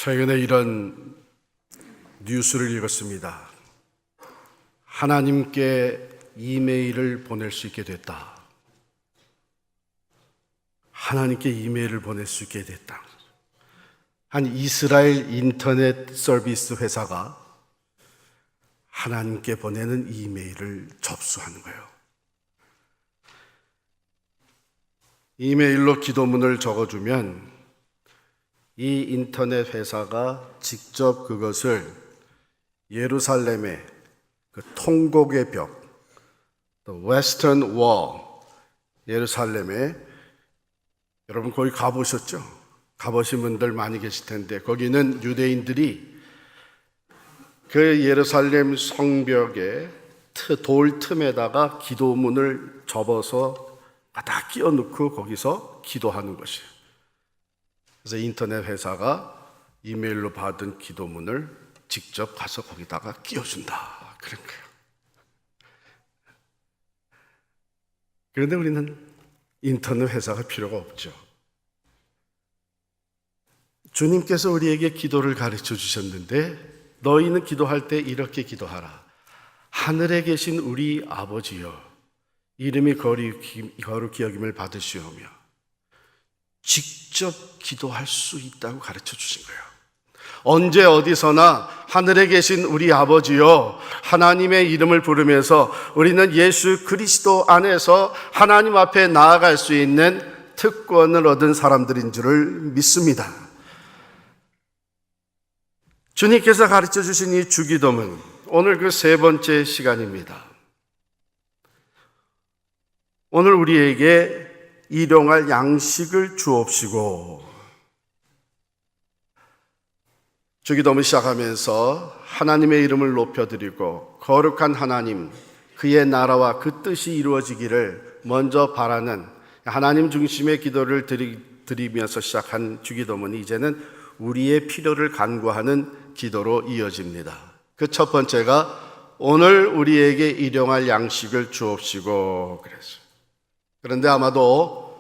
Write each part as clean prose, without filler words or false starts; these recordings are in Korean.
최근에 이런 뉴스를 읽었습니다. 하나님께 이메일을 보낼 수 있게 됐다. 하나님께 이메일을 보낼 수 있게 됐다. 한 이스라엘 인터넷 서비스 회사가 하나님께 보내는 이메일을 접수하는 거예요. 이메일로 기도문을 적어주면 이 인터넷 회사가 직접 그것을 예루살렘의 그 통곡의 벽, 웨스턴 월, 예루살렘에, 여러분 거기 가보셨죠? 가보신 분들 많이 계실 텐데, 거기는 유대인들이 그 예루살렘 성벽에 돌 틈에다가 기도문을 접어서 다 끼워 넣고 거기서 기도하는 것이에요. 그래서 인터넷 회사가 이메일로 받은 기도문을 직접 가서 거기다가 끼워준다, 그런 거예요. 그런데 우리는 인터넷 회사가 필요가 없죠. 주님께서 우리에게 기도를 가르쳐 주셨는데, 너희는 기도할 때 이렇게 기도하라. 하늘에 계신 우리 아버지여, 이름이 거룩히 여김을 받으시오며, 직접 기도할 수 있다고 가르쳐 주신 거예요. 언제 어디서나 하늘에 계신 우리 아버지여, 하나님의 이름을 부르면서 우리는 예수 그리스도 안에서 하나님 앞에 나아갈 수 있는 특권을 얻은 사람들인 줄을 믿습니다. 주님께서 가르쳐 주신 이 주기도문, 오늘 그 세 번째 시간입니다. 오늘 우리에게 일용할 양식을 주옵시고, 주기도문 시작하면서 하나님의 이름을 높여드리고 거룩한 하나님, 그의 나라와 그 뜻이 이루어지기를 먼저 바라는 하나님 중심의 기도를 드리면서 시작한 주기도문이 이제는 우리의 필요를 간구하는 기도로 이어집니다. 그 첫 번째가 오늘 우리에게 일용할 양식을 주옵시고 그랬어요. 그런데 아마도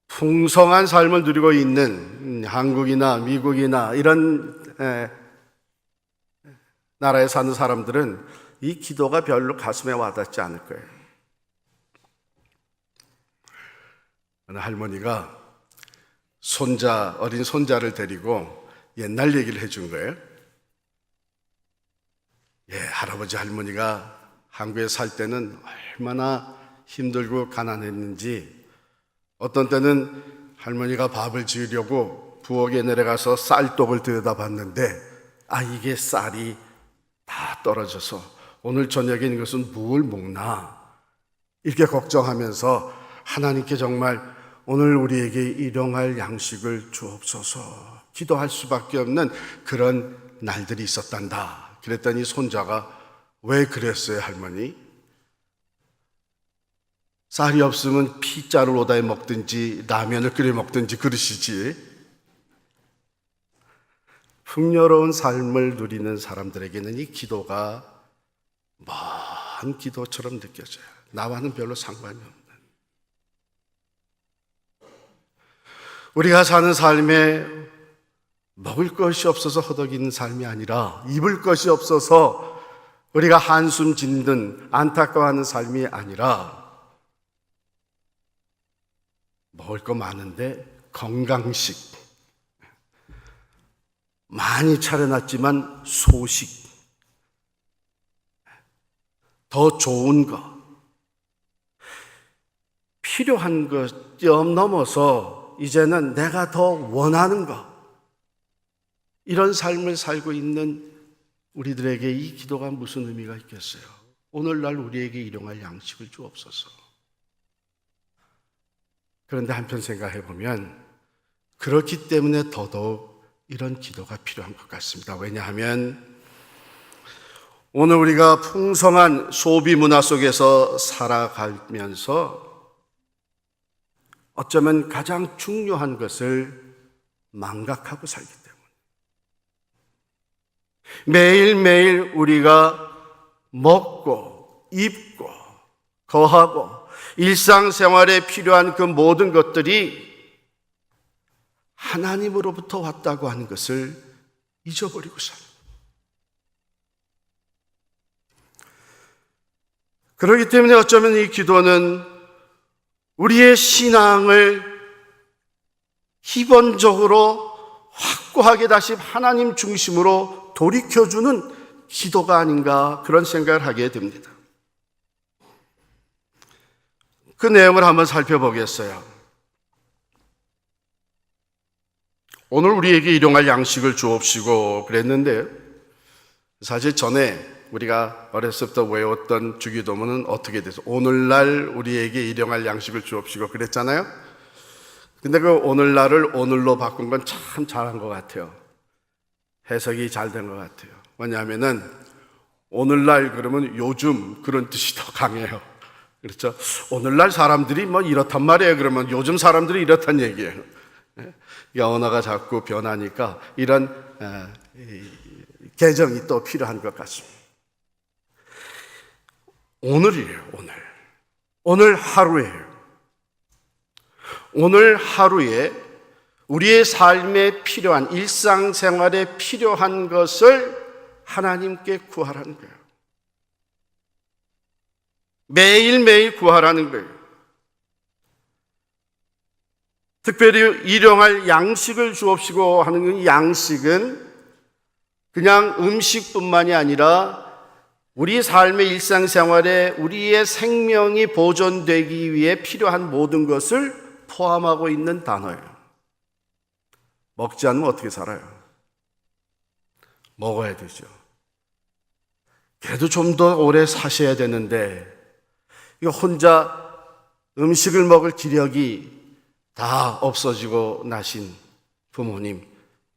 풍성한 삶을 누리고 있는 한국이나 미국이나 이런 나라에 사는 사람들은 이 기도가 별로 가슴에 와닿지 않을 거예요. 어느 할머니가 어린 손자를 데리고 옛날 얘기를 해준 거예요. 할아버지 할머니가 한국에 살 때는 얼마나 힘들고 가난했는지, 어떤 때는 할머니가 밥을 지으려고 부엌에 내려가서 쌀독을 들여다봤는데 이게 쌀이 다 떨어져서 오늘 저녁에 이것은 뭘 먹나, 이렇게 걱정하면서 하나님께 정말 오늘 우리에게 일용할 양식을 주옵소서 기도할 수밖에 없는 그런 날들이 있었단다. 그랬더니 손자가 왜 그랬어요, 할머니? 쌀이 없으면 피자를 오다해 먹든지 라면을 끓여 먹든지 그러시지. 풍요로운 삶을 누리는 사람들에게는 이 기도가 먼 기도처럼 느껴져요. 나와는 별로 상관이 없는. 우리가 사는 삶에 먹을 것이 없어서 허덕이는 삶이 아니라, 입을 것이 없어서 우리가 한숨 짓는 안타까워하는 삶이 아니라, 먹을 거 많은데 건강식, 많이 차려놨지만 소식, 더 좋은 거, 필요한 것 넘어서 이제는 내가 더 원하는 것, 이런 삶을 살고 있는 우리들에게 이 기도가 무슨 의미가 있겠어요? 오늘날 우리에게 일용할 양식을 주옵소서. 그런데 한편 생각해 보면 그렇기 때문에 더더욱 이런 기도가 필요한 것 같습니다. 왜냐하면 오늘 우리가 풍성한 소비 문화 속에서 살아가면서 어쩌면 가장 중요한 것을 망각하고 살기 때문에, 매일매일 우리가 먹고 입고 거하고 일상생활에 필요한 그 모든 것들이 하나님으로부터 왔다고 하는 것을 잊어버리고 삽니다. 그렇기 때문에 어쩌면 이 기도는 우리의 신앙을 기본적으로 확고하게 다시 하나님 중심으로 돌이켜주는 기도가 아닌가, 그런 생각을 하게 됩니다. 그 내용을 한번 살펴보겠어요. 오늘 우리에게 일용할 양식을 주옵시고 그랬는데, 사실 전에 우리가 어렸을 때 외웠던 주기도문은 어떻게 돼서 오늘날 우리에게 일용할 양식을 주옵시고 그랬잖아요. 근데 그 오늘날을 오늘로 바꾼 건 참 잘한 것 같아요. 해석이 잘 된 것 같아요. 왜냐하면은 오늘날 그러면 요즘 그런 뜻이 더 강해요. 그렇죠? 오늘날 사람들이 뭐 이렇단 말이에요. 그러면 요즘 사람들이 이렇단 얘기예요. 언어가 자꾸 변하니까 이런 개정이 또 필요한 것 같습니다. 오늘이에요, 오늘. 오늘 하루예요. 오늘 하루에 우리의 삶에 필요한, 일상생활에 필요한 것을 하나님께 구하라는 거예요. 매일매일 구하라는 거예요. 특별히 일용할 양식을 주옵시고 하는 양식은 그냥 음식뿐만이 아니라 우리 삶의 일상생활에 우리의 생명이 보존되기 위해 필요한 모든 것을 포함하고 있는 단어예요. 먹지 않으면 어떻게 살아요? 먹어야 되죠. 그래도 좀 더 오래 사셔야 되는데, 이거 혼자 음식을 먹을 기력이 다 없어지고 나신 부모님,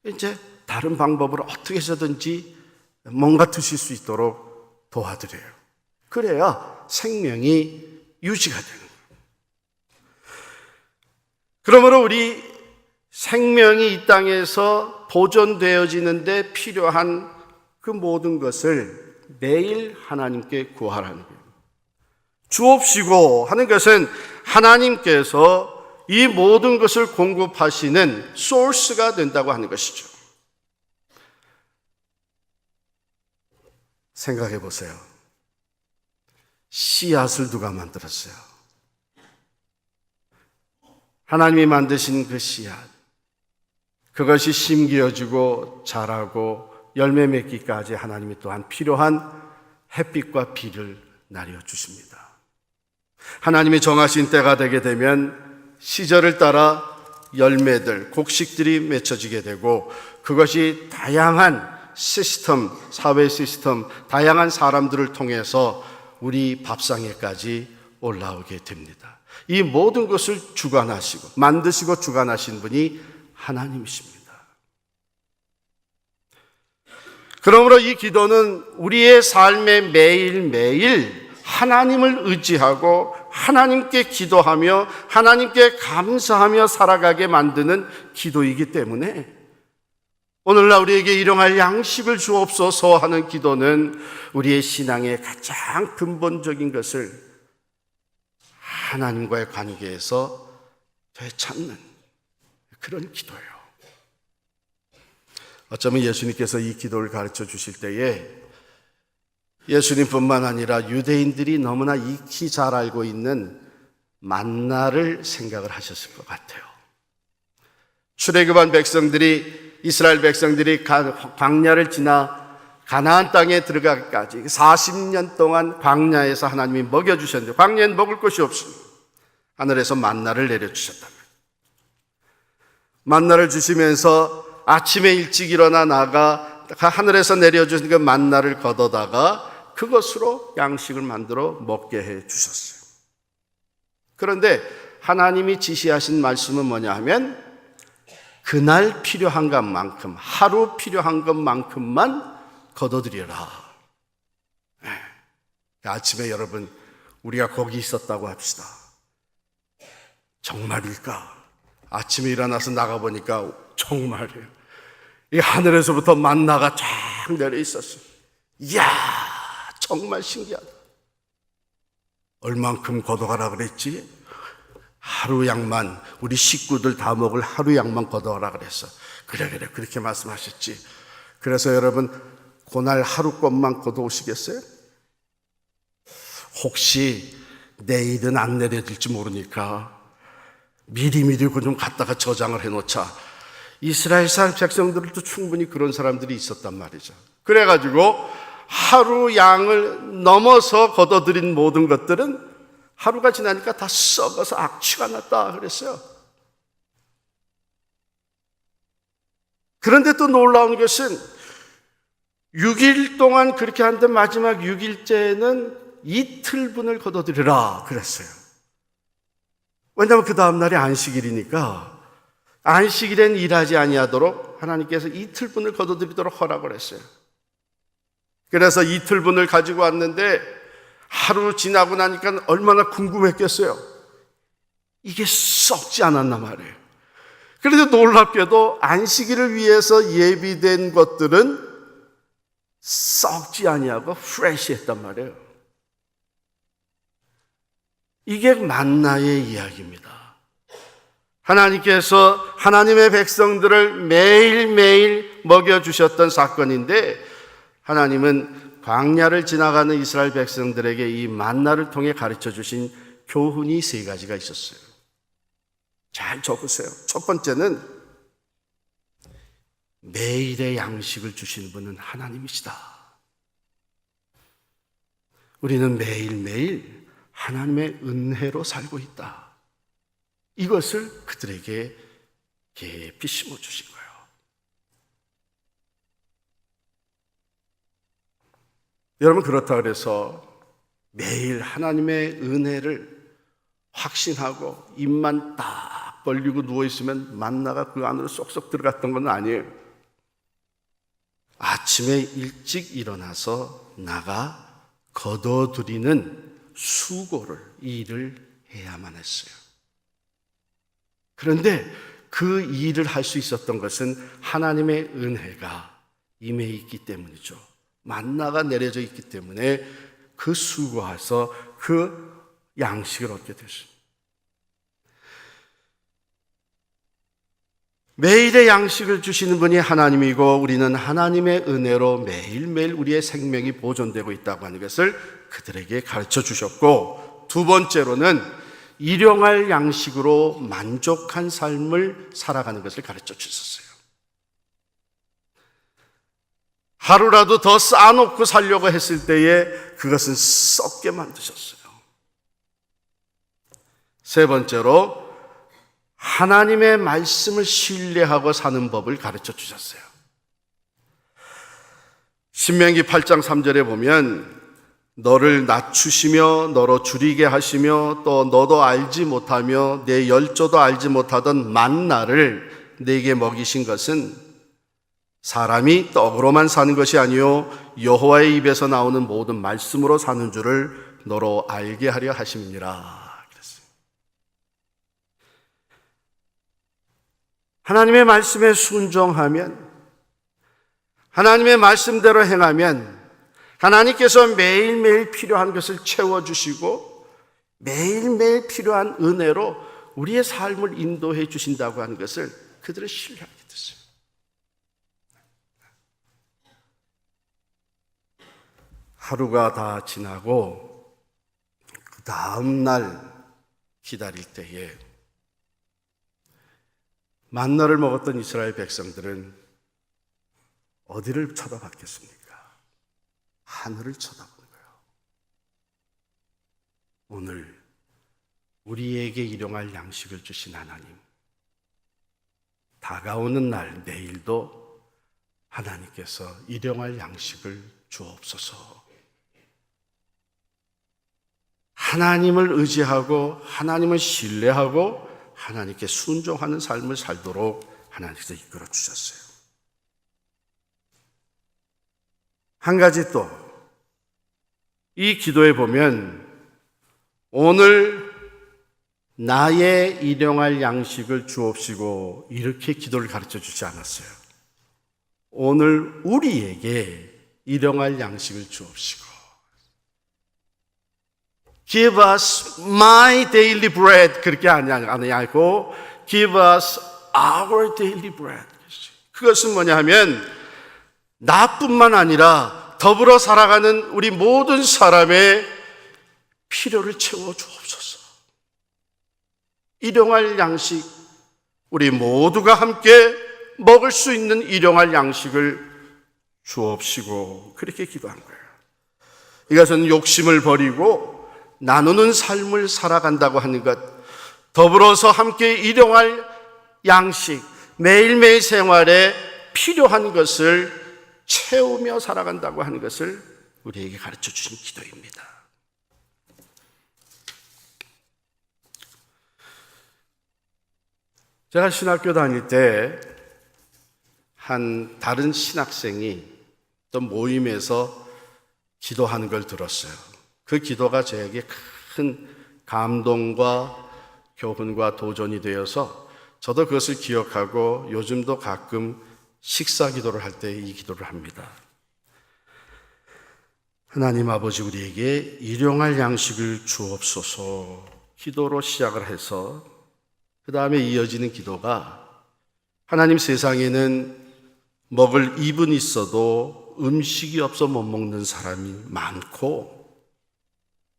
이제 다른 방법으로 어떻게 해서든지 뭔가 드실 수 있도록 도와드려요. 그래야 생명이 유지가 되는 거예요. 그러므로 우리 생명이 이 땅에서 보존되어지는데 필요한 그 모든 것을 매일 하나님께 구하라는 거예요. 주옵시고 하는 것은 하나님께서 이 모든 것을 공급하시는 소스가 된다고 하는 것이죠. 생각해 보세요. 씨앗을 누가 만들었어요? 하나님이 만드신 그 씨앗, 그것이 심기어지고 자라고 열매 맺기까지 하나님이 또한 필요한 햇빛과 비를 내려주십니다. 하나님이 정하신 때가 되게 되면 시절을 따라 열매들, 곡식들이 맺혀지게 되고, 그것이 다양한 시스템, 사회 시스템, 다양한 사람들을 통해서 우리 밥상에까지 올라오게 됩니다. 이 모든 것을 주관하시고 만드시고 주관하신 분이 하나님이십니다. 그러므로 이 기도는 우리의 삶에 매일매일 하나님을 의지하고 하나님께 기도하며 하나님께 감사하며 살아가게 만드는 기도이기 때문에, 오늘날 우리에게 일용할 양식을 주옵소서 하는 기도는 우리의 신앙의 가장 근본적인 것을 하나님과의 관계에서 되찾는 그런 기도예요. 어쩌면 예수님께서 이 기도를 가르쳐 주실 때에 예수님뿐만 아니라 유대인들이 너무나 익히 잘 알고 있는 만나를 생각을 하셨을 것 같아요. 출애굽한 백성들이, 이스라엘 백성들이 광야를 지나 가나안 땅에 들어가기까지 40년 동안 광야에서 하나님이 먹여주셨는데, 광야엔 먹을 것이 없습니다. 하늘에서 만나를 내려주셨답니다. 만나를 주시면서 아침에 일찍 일어나 나가 하늘에서 내려주신 그 만나를 걷어다가 그것으로 양식을 만들어 먹게 해 주셨어요. 그런데 하나님이 지시하신 말씀은 뭐냐 하면, 그날 필요한 것만큼, 하루 필요한 것만큼만 걷어들여라. 아침에 여러분, 우리가 거기 있었다고 합시다. 정말일까? 아침에 일어나서 나가보니까 정말이에요. 이 하늘에서부터 만나가 쫙 내려 있었어요. 이야, 정말 신기하다. 얼만큼 걷어가라 그랬지? 하루 양만, 우리 식구들 다 먹을 하루 양만 걷어오라 그랬어. 그래 그렇게 말씀하셨지. 그래서 여러분 그날 하루 것만 걷어오시겠어요? 혹시 내일은 안 내려질지 모르니까 미리 그 좀 갖다가 저장을 해놓자. 이스라엘 백성들도 충분히 그런 사람들이 있었단 말이죠. 그래가지고 하루 양을 넘어서 걷어들인 모든 것들은 하루가 지나니까 다 썩어서 악취가 났다 그랬어요. 그런데 또 놀라운 것은 6일 동안 그렇게 하는데 마지막 6일째는 이틀분을 걷어들이라 그랬어요. 왜냐하면 그 다음날이 안식일이니까 안식일엔 일하지 아니하도록 하나님께서 이틀분을 걷어들이도록 허락을 했어요. 그래서 이틀분을 가지고 왔는데 하루 지나고 나니까 얼마나 궁금했겠어요. 이게 썩지 않았나 말이에요. 그런데 놀랍게도 안식일을 위해서 예비된 것들은 썩지 아니하고 프레시했단 말이에요. 이게 만나의 이야기입니다. 하나님께서 하나님의 백성들을 매일매일 먹여주셨던 사건인데 하나님은 광야를 지나가는 이스라엘 백성들에게 이 만나를 통해 가르쳐 주신 교훈이 세 가지가 있었어요. 잘 적으세요. 첫 번째는 매일의 양식을 주시는 분은 하나님이시다. 우리는 매일매일 하나님의 은혜로 살고 있다. 이것을 그들에게 깊이 심어주신 거예요. 여러분 그렇다 그래서 매일 하나님의 은혜를 확신하고 입만 딱 벌리고 누워있으면 만나가 그 안으로 쏙쏙 들어갔던 건 아니에요. 아침에 일찍 일어나서 나가 거둬들이는 수고를, 일을 해야만 했어요. 그런데 그 일을 할 수 있었던 것은 하나님의 은혜가 임해 있기 때문이죠. 만나가 내려져 있기 때문에 그 수고해서 그 양식을 얻게 됐습니다. 매일의 양식을 주시는 분이 하나님이고 우리는 하나님의 은혜로 매일매일 우리의 생명이 보존되고 있다고 하는 것을 그들에게 가르쳐 주셨고, 두 번째로는 일용할 양식으로 만족한 삶을 살아가는 것을 가르쳐 주셨어요. 하루라도 더 쌓아놓고 살려고 했을 때에 그것은 썩게 만드셨어요. 세 번째로 하나님의 말씀을 신뢰하고 사는 법을 가르쳐 주셨어요. 신명기 8장 3절에 보면 너를 낮추시며 너로 줄이게 하시며 또 너도 알지 못하며 내 열조도 알지 못하던 만나를 내게 먹이신 것은 사람이 떡으로만 사는 것이 아니요 여호와의 입에서 나오는 모든 말씀으로 사는 줄을 너로 알게 하려 하심이니라 그랬어요. 하나님의 말씀에 순종하면, 하나님의 말씀대로 행하면 하나님께서 매일매일 필요한 것을 채워주시고 매일매일 필요한 은혜로 우리의 삶을 인도해 주신다고 하는 것을 그들은 신뢰하게 됐어요. 하루가 다 지나고 그 다음 날 기다릴 때에 만나를 먹었던 이스라엘 백성들은 어디를 쳐다봤겠습니까? 하늘을 쳐다보는 거예요. 오늘 우리에게 일용할 양식을 주신 하나님, 다가오는 날 내일도 하나님께서 일용할 양식을 주옵소서. 하나님을 의지하고 하나님을 신뢰하고 하나님께 순종하는 삶을 살도록 하나님께서 이끌어 주셨어요. 한 가지 또 이 기도에 보면 오늘 나의 일용할 양식을 주옵시고 이렇게 기도를 가르쳐 주지 않았어요. 오늘 우리에게 일용할 양식을 주옵시고. Give us my daily bread. 그렇게 아니고 Give us our daily bread. 그것은 뭐냐 하면 나뿐만 아니라 더불어 살아가는 우리 모든 사람의 필요를 채워주옵소서. 일용할 양식, 우리 모두가 함께 먹을 수 있는 일용할 양식을 주옵시고 그렇게 기도한 거예요. 이것은 욕심을 버리고 나누는 삶을 살아간다고 하는 것, 더불어서 함께 일용할 양식, 매일매일 생활에 필요한 것을 채우며 살아간다고 하는 것을 우리에게 가르쳐 주신 기도입니다. 제가 신학교 다닐 때 한 다른 신학생이 어떤 모임에서 기도하는 걸 들었어요. 그 기도가 저에게 큰 감동과 교훈과 도전이 되어서 저도 그것을 기억하고 요즘도 가끔 식사 기도를 할 때 이 기도를 합니다. 하나님 아버지, 우리에게 일용할 양식을 주옵소서. 기도로 시작을 해서 그 다음에 이어지는 기도가, 하나님, 세상에는 먹을 입은 있어도 음식이 없어 못 먹는 사람이 많고,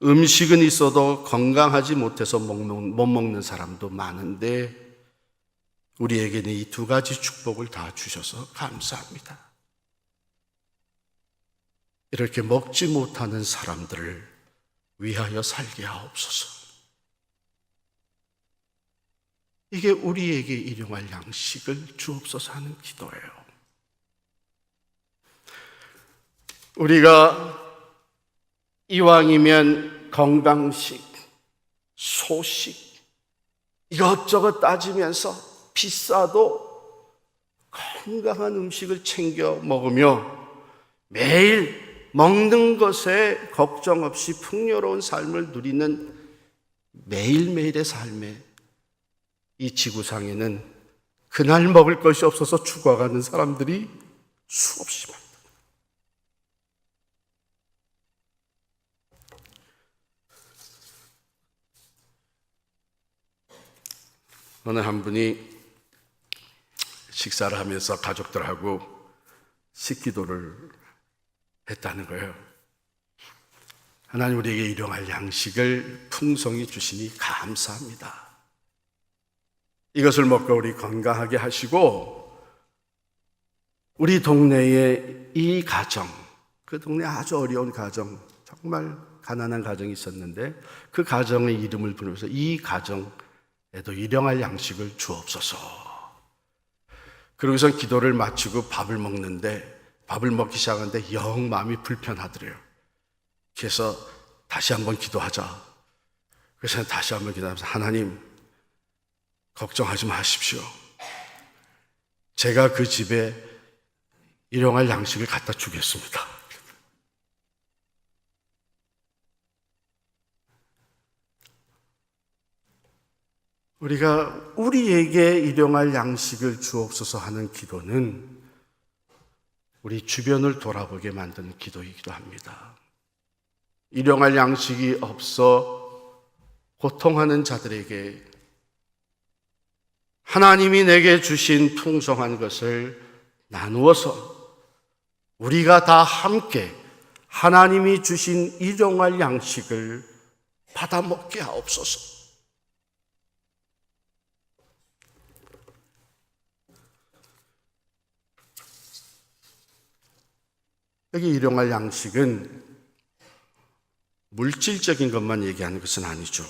음식은 있어도 건강하지 못해서 못 먹는 사람도 많은데, 우리에게는 이 두 가지 축복을 다 주셔서 감사합니다. 이렇게 먹지 못하는 사람들을 위하여 살게 하옵소서. 이게 우리에게 일용할 양식을 주옵소서 하는 기도예요. 우리가 이왕이면 건강식, 소식, 이것저것 따지면서 비싸도 건강한 음식을 챙겨 먹으며 매일 먹는 것에 걱정 없이 풍요로운 삶을 누리는 매일매일의 삶에, 이 지구상에는 그날 먹을 것이 없어서 죽어가는 사람들이 수없이 많다. 어느 한 분이 식사를 하면서 가족들하고 식기도를 했다는 거예요. 하나님, 우리에게 일용할 양식을 풍성히 주시니 감사합니다. 이것을 먹고 우리 건강하게 하시고, 우리 동네에 이 가정, 그 동네 아주 어려운 가정, 정말 가난한 가정이 있었는데 그 가정의 이름을 부르면서 이 가정에도 일용할 양식을 주옵소서. 그러고서 기도를 마치고 밥을 먹는데, 밥을 먹기 시작하는데 영 마음이 불편하더래요. 그래서 다시 한번 기도하자. 그래서 다시 한번 기도하면서, 하나님, 걱정하지 마십시오. 제가 그 집에 일용할 양식을 갖다 주겠습니다. 우리가 우리에게 일용할 양식을 주옵소서 하는 기도는 우리 주변을 돌아보게 만드는 기도이기도 합니다. 일용할 양식이 없어 고통하는 자들에게 하나님이 내게 주신 풍성한 것을 나누어서 우리가 다 함께 하나님이 주신 일용할 양식을 받아 먹게 하옵소서. 여기 일용할 양식은 물질적인 것만 얘기하는 것은 아니죠.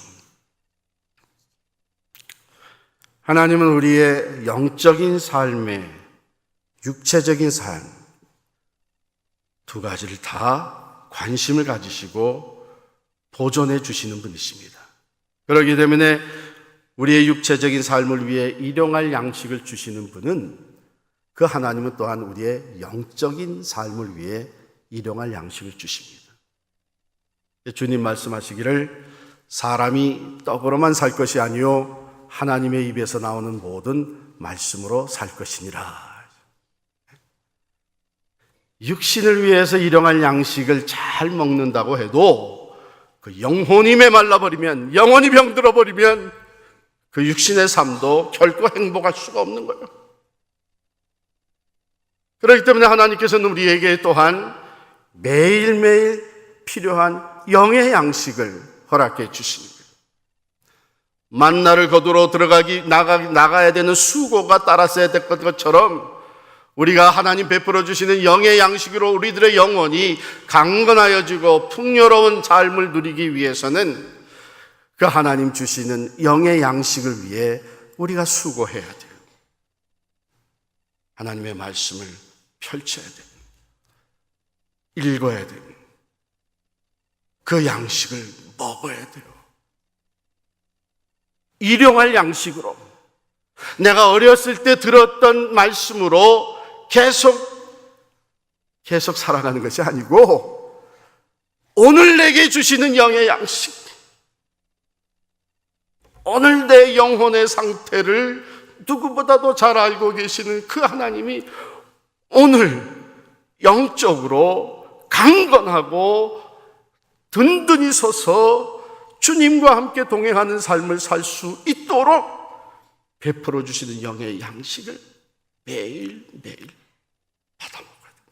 하나님은 우리의 영적인 삶에 육체적인 삶 두 가지를 다 관심을 가지시고 보존해 주시는 분이십니다. 그렇기 때문에 우리의 육체적인 삶을 위해 일용할 양식을 주시는 분은, 그 하나님은 또한 우리의 영적인 삶을 위해 일용할 양식을 주십니다. 주님 말씀하시기를 사람이 떡으로만 살 것이 아니요 하나님의 입에서 나오는 모든 말씀으로 살 것이니라. 육신을 위해서 일용할 양식을 잘 먹는다고 해도 그 영혼이 메말라버리면, 영혼이 병들어버리면 그 육신의 삶도 결코 행복할 수가 없는 거예요. 그렇기 때문에 하나님께서는 우리에게 또한 매일매일 필요한 영의 양식을 허락해 주시는 거예요. 만나를 거두러 나가야 되는 수고가 따랐어야 될 것처럼 우리가 하나님 베풀어 주시는 영의 양식으로 우리들의 영혼이 강건하여지고 풍요로운 삶을 누리기 위해서는 그 하나님 주시는 영의 양식을 위해 우리가 수고해야 돼요. 하나님의 말씀을 펼쳐야 돼요. 읽어야 돼요. 그 양식을 먹어야 돼요. 일용할 양식으로, 내가 어렸을 때 들었던 말씀으로 계속 살아가는 것이 아니고 오늘 내게 주시는 영의 양식, 오늘 내 영혼의 상태를 누구보다도 잘 알고 계시는 그 하나님이 오늘 영적으로 강건하고 든든히 서서 주님과 함께 동행하는 삶을 살 수 있도록 베풀어 주시는 영의 양식을 매일매일 받아 먹어야 돼요.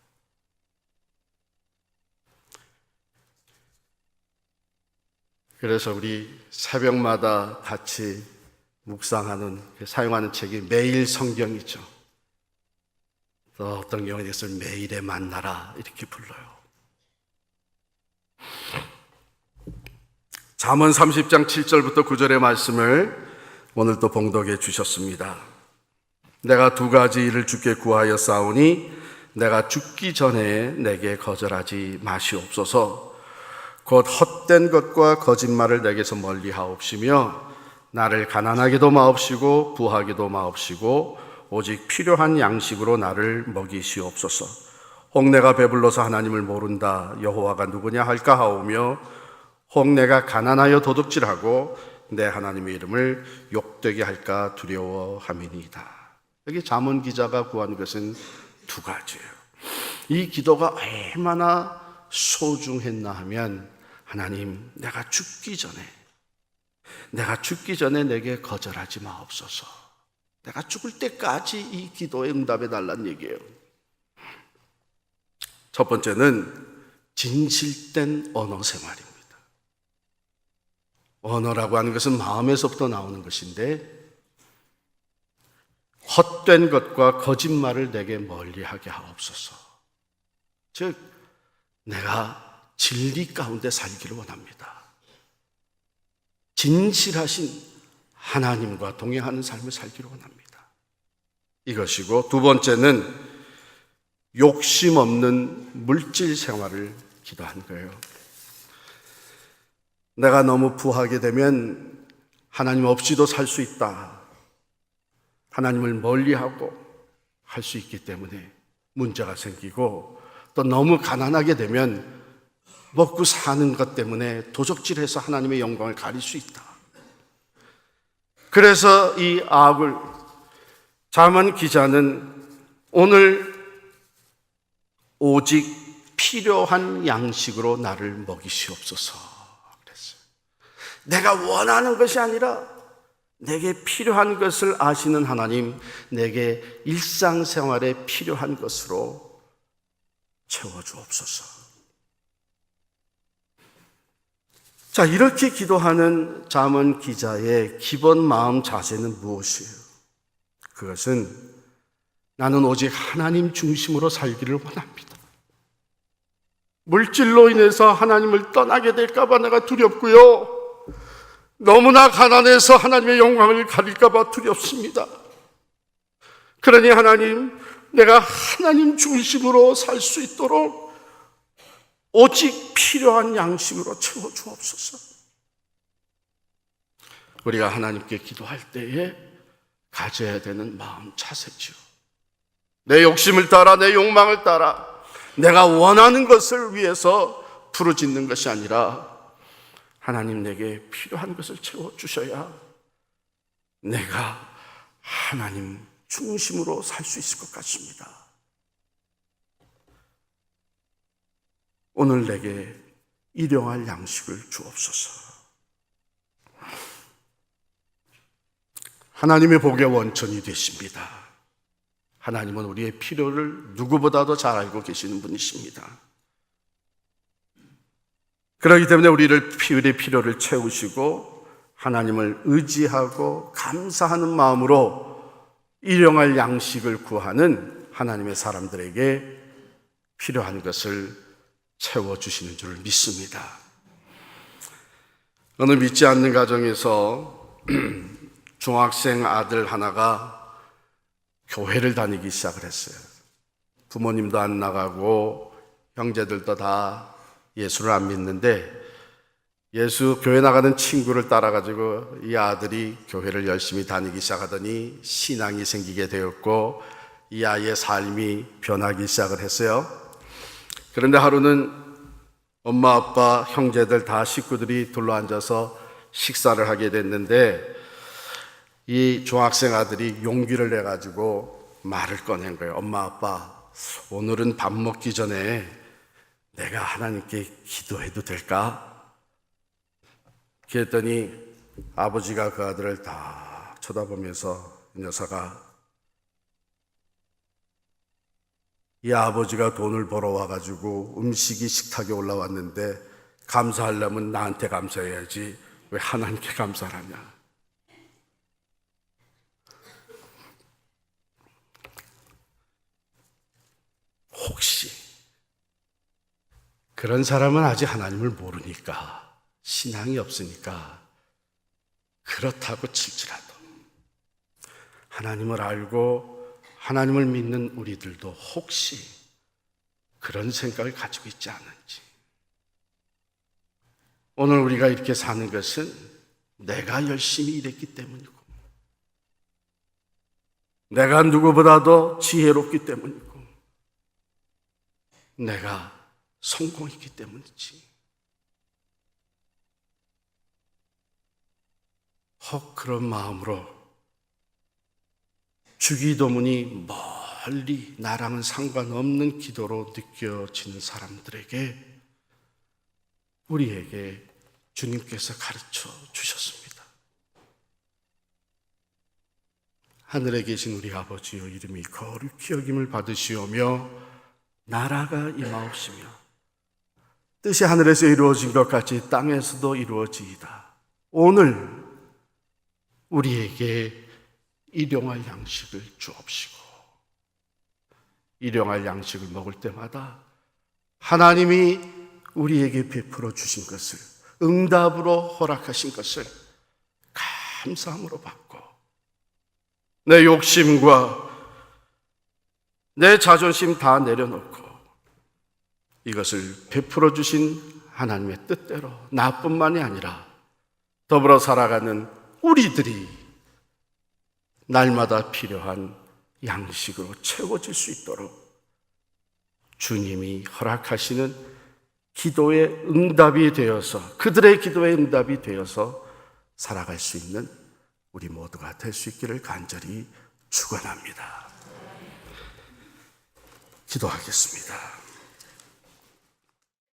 그래서 우리 새벽마다 같이 묵상하는, 사용하는 책이 매일 성경이죠. 또 어떤 경우에 이것을 매일의 만나라 이렇게 불러요. 잠언 30장 7절부터 9절의 말씀을 오늘 또 봉독해 주셨습니다. 내가 두 가지 일을 주께 구하여 싸우니 내가 죽기 전에 내게 거절하지 마시옵소서. 곧 헛된 것과 거짓말을 내게서 멀리 하옵시며 나를 가난하게도 마옵시고 부하게도 마옵시고 오직 필요한 양식으로 나를 먹이시옵소서. 혹 내가 배불러서 하나님을 모른다 여호와가 누구냐 할까 하오며 혹 내가 가난하여 도둑질하고 내 하나님의 이름을 욕되게 할까 두려워함이니이다. 여기 잠언 기자가 구한 것은 두 가지예요. 이 기도가 얼마나 소중했나 하면, 하나님, 내가 죽기 전에 내게 거절하지 마옵소서. 내가 죽을 때까지 이 기도에 응답해 달라는 얘기예요. 첫 번째는 진실된 언어 생활입니다. 언어라고 하는 것은 마음에서부터 나오는 것인데, 헛된 것과 거짓말을 내게 멀리하게 하옵소서. 즉, 내가 진리 가운데 살기를 원합니다. 진실하신 하나님과 동행하는 삶을 살기를 원합니다. 이것이고, 두 번째는 욕심 없는 물질 생활을 기도한 거예요. 내가 너무 부하게 되면 하나님 없이도 살 수 있다. 하나님을 멀리하고 할 수 있기 때문에 문제가 생기고, 또 너무 가난하게 되면 먹고 사는 것 때문에 도적질해서 하나님의 영광을 가릴 수 있다. 그래서 이 악을 잠언 기자는 오늘 오직 필요한 양식으로 나를 먹이시옵소서 그랬어요. 내가 원하는 것이 아니라 내게 필요한 것을 아시는 하나님, 내게 일상생활에 필요한 것으로 채워주옵소서. 자, 이렇게 기도하는 잠언 기자의 기본 마음 자세는 무엇이에요? 그것은 나는 오직 하나님 중심으로 살기를 원합니다. 물질로 인해서 하나님을 떠나게 될까 봐 내가 두렵고요. 너무나 가난해서 하나님의 영광을 가릴까 봐 두렵습니다. 그러니 하나님, 내가 하나님 중심으로 살 수 있도록 오직 필요한 양식으로 채워주옵소서. 우리가 하나님께 기도할 때에 가져야 되는 마음 자세죠. 내 욕심을 따라, 내 욕망을 따라 내가 원하는 것을 위해서 부르짖는 것이 아니라 하나님, 내게 필요한 것을 채워주셔야 내가 하나님 중심으로 살 수 있을 것 같습니다. 오늘 내게 일용할 양식을 주옵소서. 하나님의 복의 원천이 되십니다. 하나님은 우리의 필요를 누구보다도 잘 알고 계시는 분이십니다. 그렇기 때문에 우리의 필요를 채우시고 하나님을 의지하고 감사하는 마음으로 일용할 양식을 구하는 하나님의 사람들에게 필요한 것을 채워주시는 줄 믿습니다. 어느 믿지 않는 가정에서 중학생 아들 하나가 교회를 다니기 시작을 했어요. 부모님도 안 나가고 형제들도 다 예수를 안 믿는데 예수 교회 나가는 친구를 따라가지고 이 아들이 교회를 열심히 다니기 시작하더니 신앙이 생기게 되었고 이 아이의 삶이 변하기 시작을 했어요. 그런데 하루는 엄마, 아빠, 형제들 다 식구들이 둘러앉아서 식사를 하게 됐는데 이 중학생 아들이 용기를 내가지고 말을 꺼낸 거예요. 엄마, 아빠, 오늘은 밥 먹기 전에 내가 하나님께 기도해도 될까? 그랬더니 아버지가 그 아들을 다 쳐다보면서 이 녀석아, 이 아버지가 돈을 벌어와가지고 음식이 식탁에 올라왔는데 감사하려면 나한테 감사해야지 왜 하나님께 감사하냐? 혹시 그런 사람은 아직 하나님을 모르니까 신앙이 없으니까 그렇다고 칠지라도 하나님을 알고 하나님을 믿는 우리들도 혹시 그런 생각을 가지고 있지 않은지. 오늘 우리가 이렇게 사는 것은 내가 열심히 일했기 때문이고 내가 누구보다도 지혜롭기 때문이고 내가 성공했기 때문이지. 혹 그런 마음으로 주기도문이 멀리 나랑은 상관없는 기도로 느껴지는 사람들에게 우리에게 주님께서 가르쳐 주셨습니다. 하늘에 계신 우리 아버지여, 이름이 거룩히 여김을 받으시오며 나라가 임하옵시며 뜻이 하늘에서 이루어진 것 같이 땅에서도 이루어지이다. 오늘 우리에게 일용할 양식을 주옵시고 일용할 양식을 먹을 때마다 하나님이 우리에게 베풀어 주신 것을 응답으로 허락하신 것을 감사함으로 받고 내 욕심과 내 자존심 다 내려놓고 이것을 베풀어 주신 하나님의 뜻대로 나뿐만이 아니라 더불어 살아가는 우리들이 날마다 필요한 양식으로 채워질 수 있도록 주님이 허락하시는 기도의 응답이 되어서 그들의 기도의 응답이 되어서 살아갈 수 있는 우리 모두가 될 수 있기를 간절히 축원합니다. 기도하겠습니다.